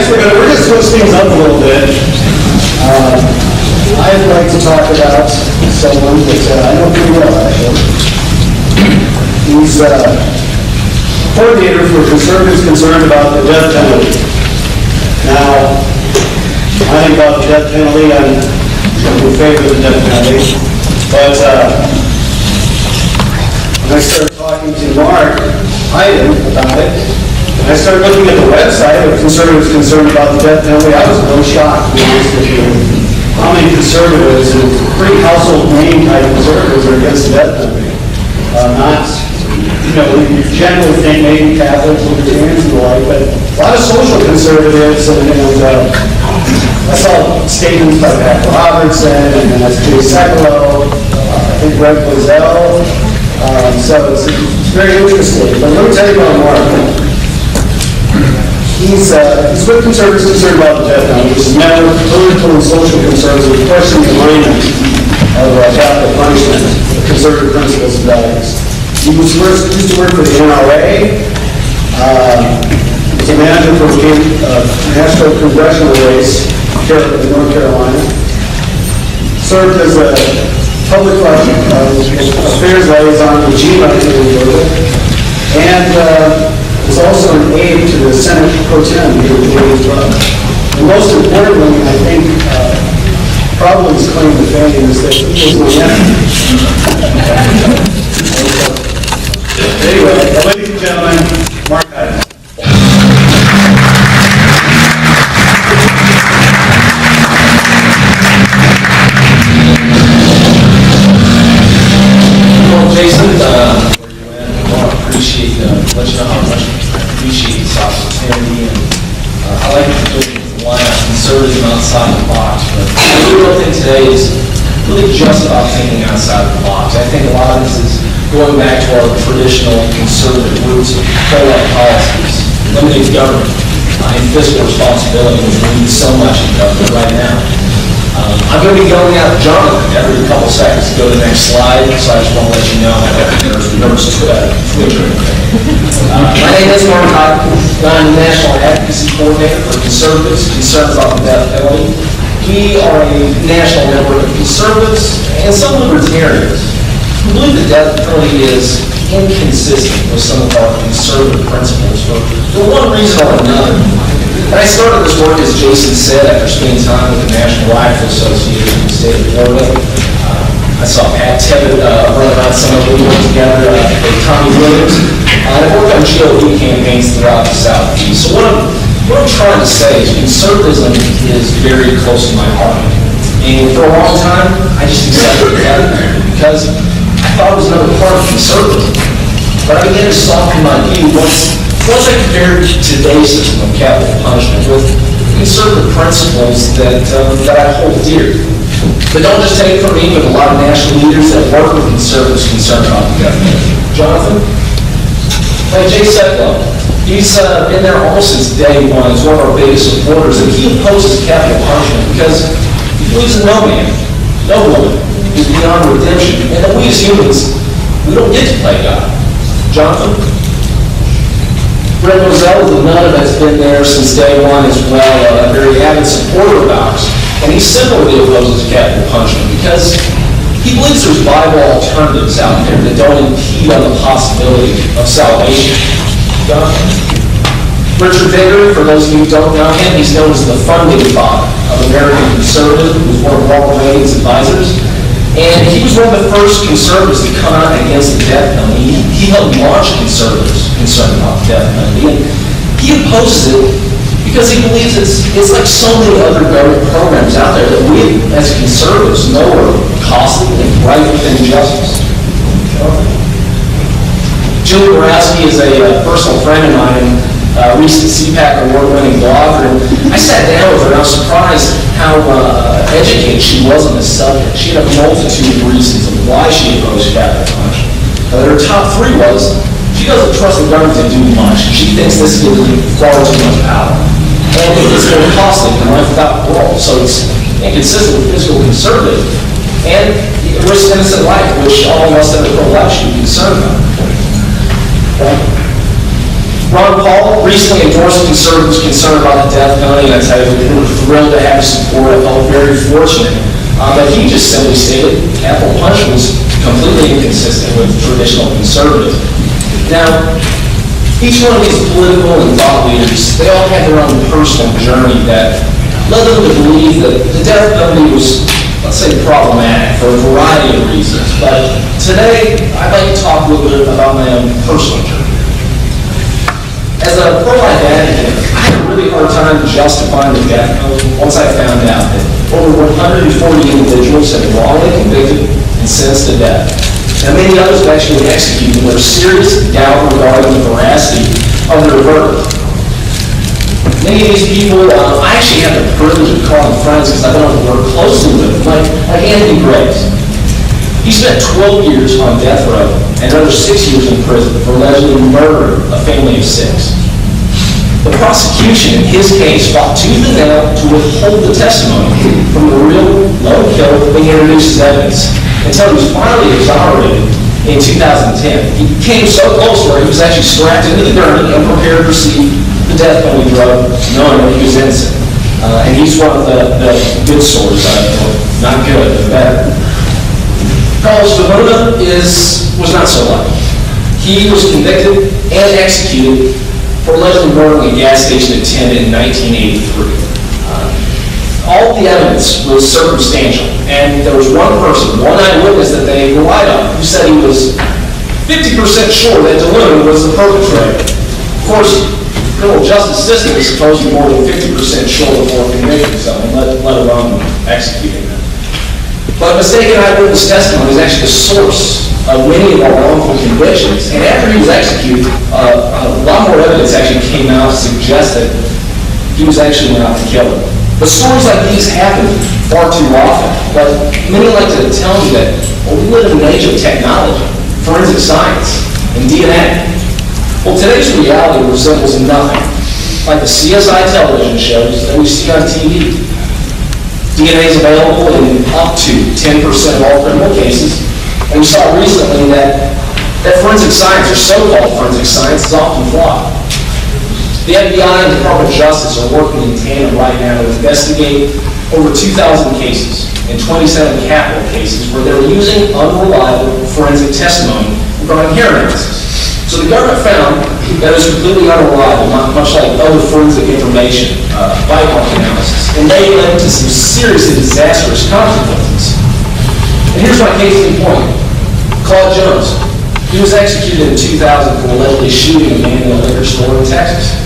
next we're going to switch things up a little bit. I'd like to talk about someone that I know pretty well, actually. He's coordinator for conservatives concerned about the death penalty. Now, I think about the death penalty, I'm in favor of the death penalty, but when I started talking to Marc, Hyden, about it, and I started looking at the website of conservatives concerned about the death penalty, I was really shocked, to be honest with you, how many conservatives, and pretty household name type conservatives, are against the death penalty. Not, we generally think maybe Catholics, Libertarians, and the like, but a lot of social conservatives, and I saw statements by Pat Robertson, and S.J. Sekulow, I think Greg Blazell, so it's very interesting. But let me tell you about Marc. He's with conservatives concerned about the death penalty, which is never political and social concerns with questioning the alignment of capital punishment, the conservative principles and values. He used to work for the NRA. He's a manager for the national congressional race in North Carolina. Served as a public affairs liaison with GMA in Georgia, and was also an aide to the Senate Pro Tem here in Georgia as well. And most importantly, I think, probably his claim to fame is that he was my nephew. Anyway, ladies and gentlemen, Marc Hyden. Well, Jason, where you went, I want to appreciate, let you know how much I appreciate this opportunity, and I like the line of conservatism outside the box, but the real thing today is really just about thinking outside the box. I think a lot of this is going back to our traditional conservative roots of pro-life policies, limited government, and fiscal responsibility, which we need so much in government right now. I'm going to be going out of Jonathan every couple seconds to go to the next slide, so I just want to let you know there's Twitter. My name is Marc Hyden, and I'm the National Advocacy Coordinator for Conservatives concerned about the death penalty. We are a national network of conservatives and some libertarians who believe the death penalty is inconsistent with some of our conservative principles for one reason or another. And I started this work, as Jason said, after spending time with the National Rifle Association in the state of Florida. I saw Pat Tebbitt run around some of the work together with Tommy Williams. I've worked on GOP campaigns throughout the Southeast. So what I'm trying to say is conservatism is very close to my heart. And for a long time, I just accepted that because I thought it was another part of conservatism. But I began to soften my view once I compared today's system of capital punishment with conservative principles that I hold dear. But don't just take it from me, but a lot of national leaders that work with conservatives concerned about the government. Jonathan? Like Jay Sekulow. He's been there almost since day one. He's one of our biggest supporters, and he opposes capital punishment because he believes in no man, no woman, is beyond redemption, and that we as humans, we don't get to play God. Jonathan? Greg Blazell is another that's been there since day one as well, a very avid supporter of ours. And he similarly opposes capital punishment because he believes there's viable alternatives out there that don't impede on the possibility of salvation. Jonathan? Richard Vader, for those of you who don't know him, he's known as the funding father of American Conservative. He was one of Walter Reagan's advisors. And he was one of the first conservatives to come out against the death penalty. He helped launch conservatives concerned about the death penalty. And he opposes it because he believes it's like so many other government programs out there that we as conservatives know are costly and rife with injustice. Julie Borowski is a personal friend of mine, recent CPAC award-winning blogger, and I sat down with her and I was surprised how educated she was on this subject. She had a multitude of reasons of why she opposed capital punishment. Her top three was she doesn't trust the government to do much. She thinks this gives them far too much power. And it's more costly than life without parole, so it's inconsistent with fiscal conservative. And it risks innocent life, which all of us that are pro-life should be concerned about. Ron Paul recently endorsed conservatives concerned about the death penalty, and I tell you, we were thrilled to have his support. I felt very fortunate. But he just simply stated capital punishment was completely inconsistent with traditional conservatism. Now, each one of these political and thought leaders, they all had their own personal journey that led them to believe that the death penalty was, let's say, problematic for a variety of reasons. But today, I'd like to talk a little bit about my own personal journey. As a pro-life advocate, I had a really hard time justifying the death penalty once I found out that over 140 individuals had been wrongly convicted and sentenced to death. And many others were actually executed with serious doubt regarding the veracity of their verdict. Many of these people, I actually had the privilege of calling friends because I've been able to work closely with them, like Anthony Graves. He spent 12 years on death row and another 6 years in prison for allegedly murdering a family of 6. The prosecution in his case fought tooth and nail to withhold the testimony from the real lone killer being introduced as evidence until he was finally exonerated in 2010. He came so close where he was actually strapped into the gurney and prepared to receive the death penalty drug, knowing that he was innocent. And he's one of the good stories, not good, but better. Carlos Favona was not so lucky. He was convicted and executed for allegedly murdering a gas station attendant in 1983. All the evidence was circumstantial, and there was one person, one eyewitness that they relied on, who said he was 50% sure that DeLune was the perpetrator. Of course, the criminal justice system is supposed to be more than 50% sure before convicting someone, let alone executing them. But mistaken eyewitness testimony is actually the source of many of our wrongful convictions. And after he was executed, a lot more evidence actually came out to suggest that he was actually not the killer. But stories like these happen far too often. But many like to tell me that, well, we live in an age of technology, forensic science, and DNA. Well, today's reality resembles nothing like the CSI television shows that we see on TV. DNA is available in up to 10% of all criminal cases. And we saw recently that forensic science, or so-called forensic science, is often flawed. The FBI and the Department of Justice are working in tandem right now to investigate over 2,000 cases and 27 capital cases where they're using unreliable forensic testimony regarding hair analysis. So the government found that it was completely unreliable, much like other forensic information, bite mark analysis, and they led to some seriously disastrous consequences. And here's my case in point. Claude Jones. He was executed in 2000 for allegedly shooting a man in a liquor store in Texas.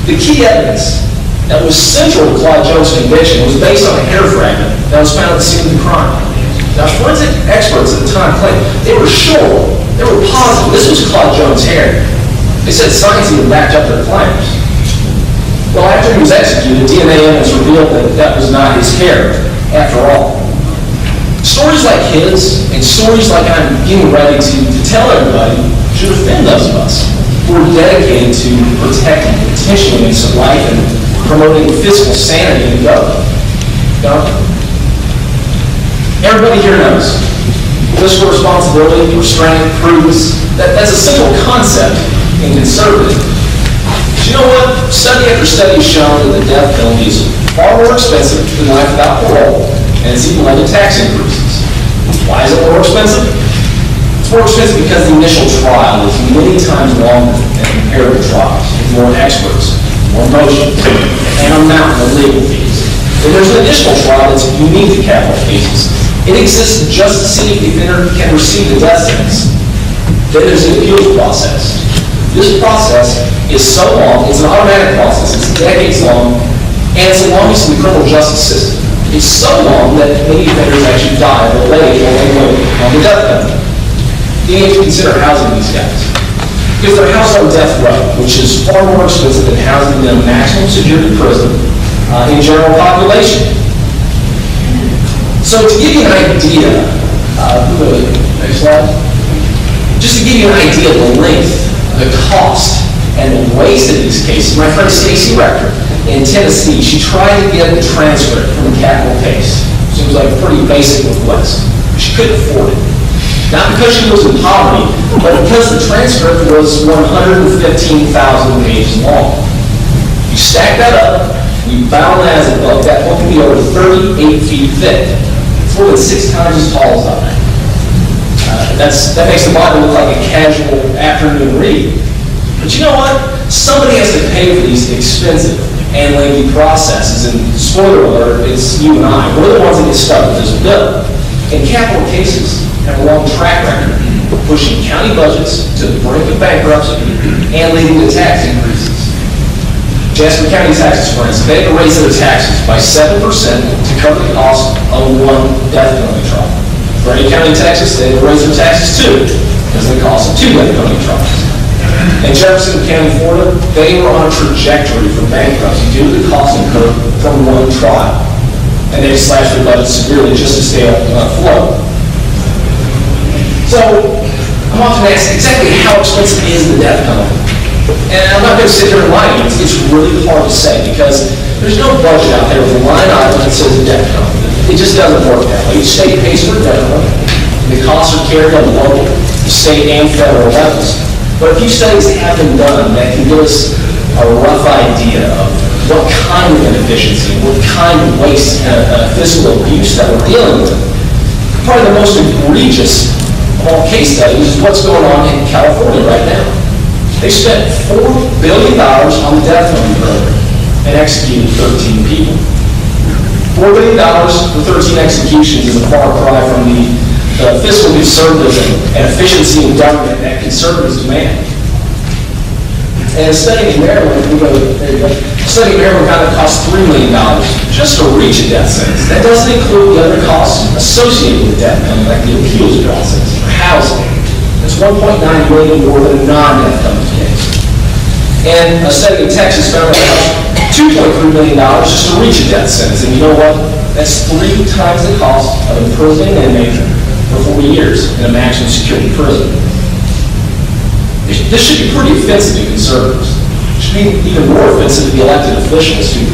The key evidence that was central to Claude Jones' conviction was based on a hair fragment that was found at the scene of the crime. Now, forensic experts at the time claimed they were sure, they were positive this was Claude Jones' hair. They said science even backed up their claims. Well, after he was executed, DNA evidence revealed that that was not his hair, after all. Stories like his, and stories like I'm getting ready to tell everybody, should offend those of us who are dedicated to protecting potentially innocent life and promoting physical sanity in the government. Everybody here knows fiscal responsibility, restraint, prudence, that's a central concept in conservatism. But you know what? Study after study has shown that the death penalty is far more expensive than life without parole, and it's even led to tax increases. Why is it more expensive? It's more expensive because the initial trial is many times longer than comparative trials, with more experts, more motions, and a mountain of legal fees. And there's an additional trial that's unique to capital cases. It exists just to see if the offender can receive the death sentence. Then there's the appeals process. This process is so long, it's an automatic process, it's decades long, and it's the longest in the criminal justice system. It's so long that many offenders actually die of old age while they wait on the death penalty. You need to consider housing these guys. If they're housed on death row, which is far more expensive than housing them in a maximum security prison in general population. So to give you an idea, next slide. Just to give you an idea of the length, the cost, and the waste of these cases, my friend Stacey Rector in Tennessee, she tried to get the transcript from the capital case. Seems like a pretty basic request. She couldn't afford it. Not because she was in poverty, but because the transcript was 115,000 pages long. You stack that up, you bound that as a book, that book can be over 38 feet thick. It's more than 6 times as tall as I am. That makes the Bible look like a casual afternoon read. But you know what? Somebody has to pay for these expensive and lengthy processes, and spoiler alert, it's you and I. We're the ones that get stuck with this bill. And capital cases have a long track record of pushing county budgets to the brink of bankruptcy and leading to tax increases. Jasper County taxes, for instance, they had to raise their taxes by 7% to cover the cost of one death penalty trial. Bernie County, Texas, they had to raise their taxes too, because of the cost of 2 death penalty trials. In Jefferson County, Florida, they were on a trajectory for bankruptcy due to the cost incurred from one trial. And they slashed their budget severely just to stay afloat. So, I'm often asked exactly how expensive is the death penalty? And I'm not going to sit here and lie to you. It's really hard to say because there's no budget out there with a line item that says death penalty. It just doesn't work that way. Each state pays for the death penalty. The costs are carried on the local, state, and federal levels. But a few studies have been done that can give us a rough idea of what kind of inefficiency, what kind of waste and fiscal abuse that we're dealing with. Probably the most egregious of all case studies is what's going on in California right now. They spent $4 billion on the death penalty program and executed 13 people. $4 billion for 13 executions is a far cry from the fiscal conservatism and efficiency in government that conservatives demand. And a study in Maryland, a study in Maryland found it cost $3 million just to reach a death sentence. That doesn't include the other costs associated with death penalty, like the appeals process or housing. That's $1.9 million more than a non-death penalty case. And a study in Texas found it cost $2.3 million just to reach a death sentence. And you know what? That's 3 times the cost of imprisoning an inmate for 40 years in a maximum security prison. This should be pretty offensive to conservatives. It should be even more offensive to the elected officials who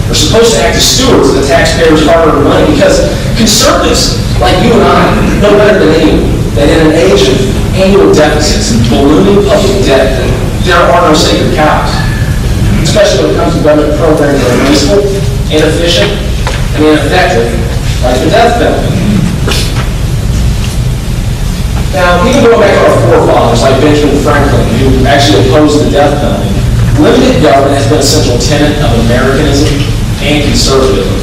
are supposed to act as stewards of the taxpayers' hard-earned money, because conservatives, like you and I, know better than anyone that in an age of annual deficits and ballooning public debt, there are no sacred cows, especially when it comes to government programs that are wasteful, inefficient, and ineffective, like the death penalty. Now, even going back to our forefathers, like Benjamin Franklin, who actually opposed the death penalty, limited government has been a central tenet of Americanism and conservatism.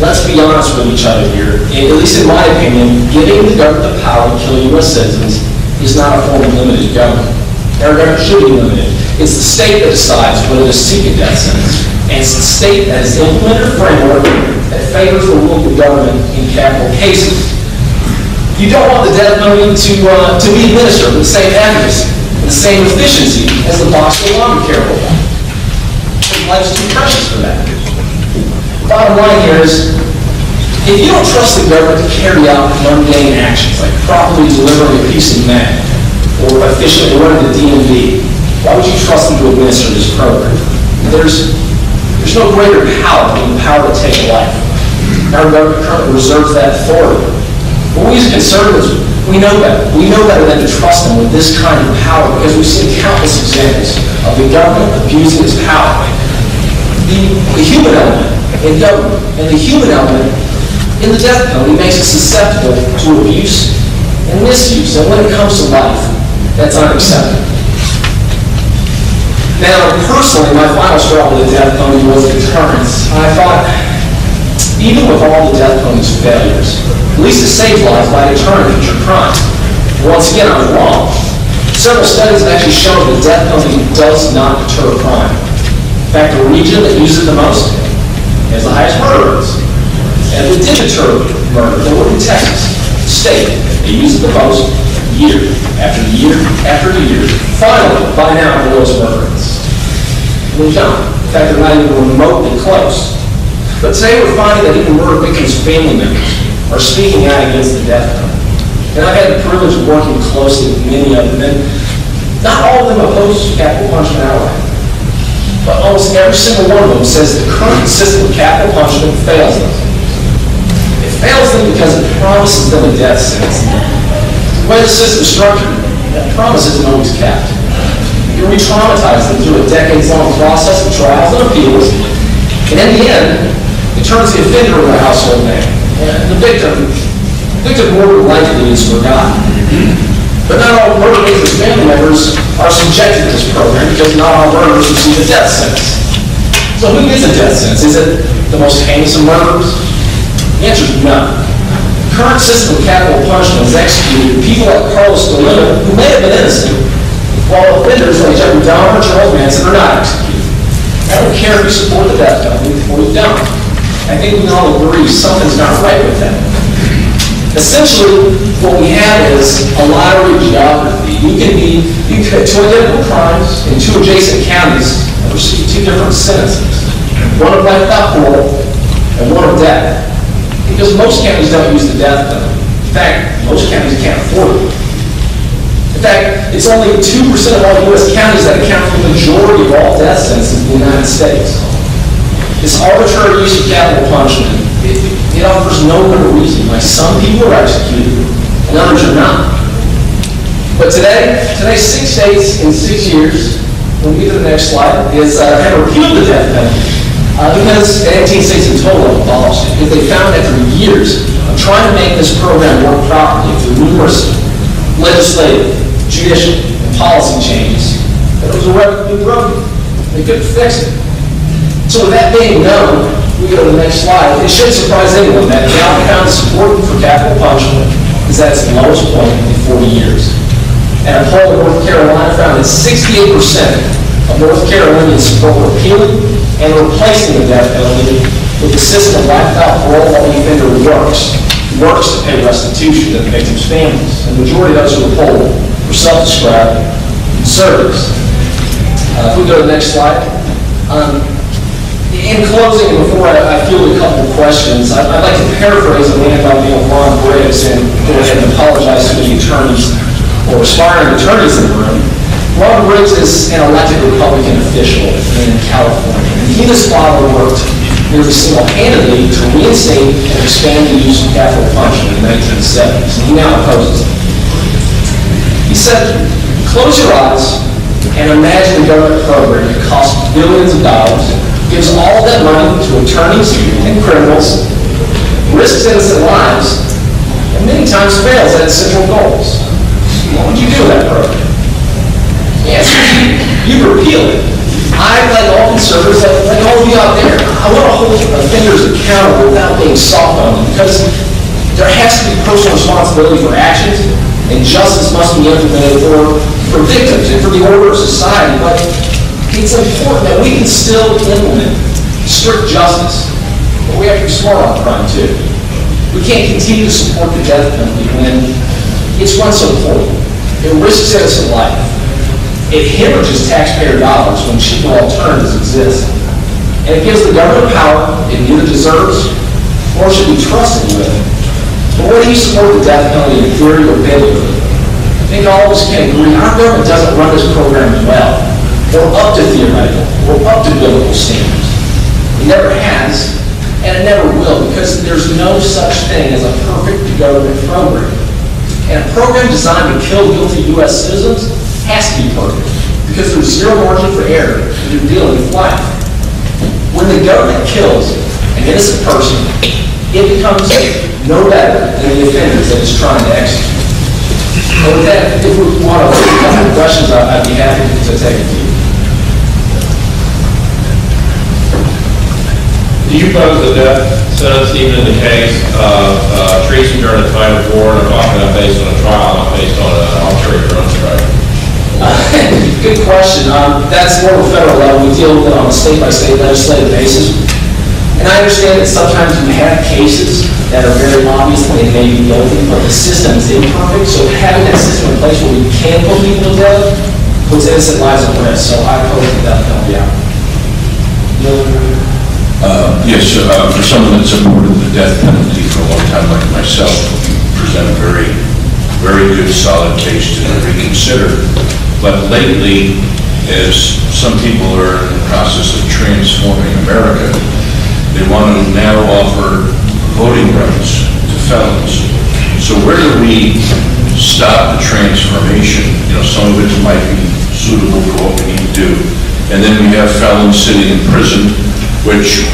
Let's be honest with each other here. At least in my opinion, giving the government the power to kill U.S. citizens is not a form of limited government. Our government should be limited. It's the state that decides whether to seek a death sentence. And it's the state that has implemented a framework that favors the rule of the government in capital cases. You don't want the death penalty to be administered with the same efficacy, the same efficiency as the box of Obamacare will. Life's too precious for that. Bottom line here is, if you don't trust the government to carry out mundane actions like properly delivering a piece of mail or efficiently running the DMV, why would you trust them to administer this program? There's no greater power than the power to take a life. Our government currently reserves that authority. But we as conservatives, we know better. We know better than to trust them with this kind of power, because we've seen countless examples of the government abusing its power. The human element in government and the human element in the death penalty makes us susceptible to abuse and misuse. And when it comes to life, that's unacceptable. Now, personally, my final straw with the death penalty was deterrence. I thought, even with all the death penalty's failures, at least it saves lives by deterring future crime. Once again, I was wrong. Several studies have actually shown that the death penalty does not deter crime. In fact, the region that uses it the most has the highest murder rates. And if it did deter murder, then we're in Texas, the state that uses it the most, year after year after year, finally, by now, the lowest murder rates. We don't. In fact, they're not even remotely close. But today we're finding that even murder victims' family members are speaking out against the death penalty. And I've had the privilege of working closely with many of them, and not all of them oppose capital punishment outright. But almost every single one of them says the current system of capital punishment fails them. It fails them because it promises them a death sentence. The way the system's structured, that promise isn't always kept. You re-traumatize them through a decades-long process of trials and appeals, and in the end, it turns the offender into a household name. And the victim more than likely is forgotten. But not all murder victims' family members are subjected to this program because not all murderers receive a death sentence. So who gets a death sentence? Is it the most heinous of murderers? The answer is no. The current system of capital punishment has executed people like Carlos Delima, who may have been innocent, while offenders like Jeffrey Dahmer or Charles Manson are not executed. I don't care if you support the death penalty or you don't. I think we can all agree something's not right with that. Essentially, what we have is a lottery of geography. You can have two identical crimes in two adjacent counties and receive two different sentences. One of life without parole and one of death. Because most counties don't use the death penalty. In fact, most counties can't afford it. In fact, it's only 2% of all U.S. counties that account for the majority of all death sentences in the United States. This arbitrary use of capital punishment, it offers no real reason why some people are executed and others are not. But today 6 states in 6 years, we'll get to the next slide, have repealed the death penalty. Because 18 states in total have abolished it, because they found after years of trying to make this program work properly through numerous legislative, judicial, and policy changes, that it was irrevocably broken. They couldn't fix it. So with that being known, we go to the next slide. It shouldn't surprise anyone that the outbound support for capital punishment is at its lowest point in 40 years. And a poll in North Carolina found that 68% of North Carolinians support repealing and replacing the death penalty with a system of life without parole while the offender works to pay restitution to the victim's families. And the majority of those who were polled were self-described conservatives. If we go to the next slide. In closing, before I field a couple of questions, I'd like to paraphrase a man by the name of Ron Briggs and go ahead and apologize to the attorneys or aspiring attorneys in the room. Ron Briggs is an elected Republican official in California. And he and his father worked nearly single-handedly to reinstate and expand the use of capital punishment in the 1970s, and he now opposes it. He said, close your eyes and imagine a government program that costs billions of dollars, gives all that money to attorneys and criminals, risks innocent lives, and many times fails at its central goals. What would you do with that program? Yes, you repeal it. I, like all conservatives, like all of you out there, I want to hold offenders accountable without being soft on them, because there has to be personal responsibility for actions, and justice must be implemented for victims and for the order of society. But it's important that we can still implement strict justice, but we have to be smart on crime too. We can't continue to support the death penalty when it's run so poorly. It risks innocent life. It hemorrhages taxpayer dollars when cheaper alternatives exist. And it gives the government power it neither deserves or should be trusted with. But whether you support the death penalty in theory or biblically, I think all of us can agree our government doesn't run this program well, or up to theoretical, or up to biblical standards. It never has, and it never will, because there's no such thing as a perfect government program. And a program designed to kill guilty U.S. citizens has to be perfect, because there's zero margin for error when you're dealing with life. When the government kills an innocent person, it becomes no better than the offenders that it's trying to execute. So with that, if we want to take a couple of questions, I'd be happy to take a few. Do you pose the death sentence even in the case of treason during a time of war, and talking about based on a trial, not based on an arbitrary drone strike? Good question. That's more of a federal level. We deal with it on a state-by-state legislative basis. And I understand that sometimes we have cases that are very obvious that they may be guilty, but the system is imperfect. So having that system in place where we can put people to death puts innocent lives at risk. So I oppose the death penalty out. Yes, for someone that supported the death penalty for a long time like myself, you present a very, very good, solid case to reconsider. But lately, as some people are in the process of transforming America, they want to now offer voting rights to felons. So where do we stop the transformation. Some of it might be suitable for what we need to do. And then we have felons sitting in prison, which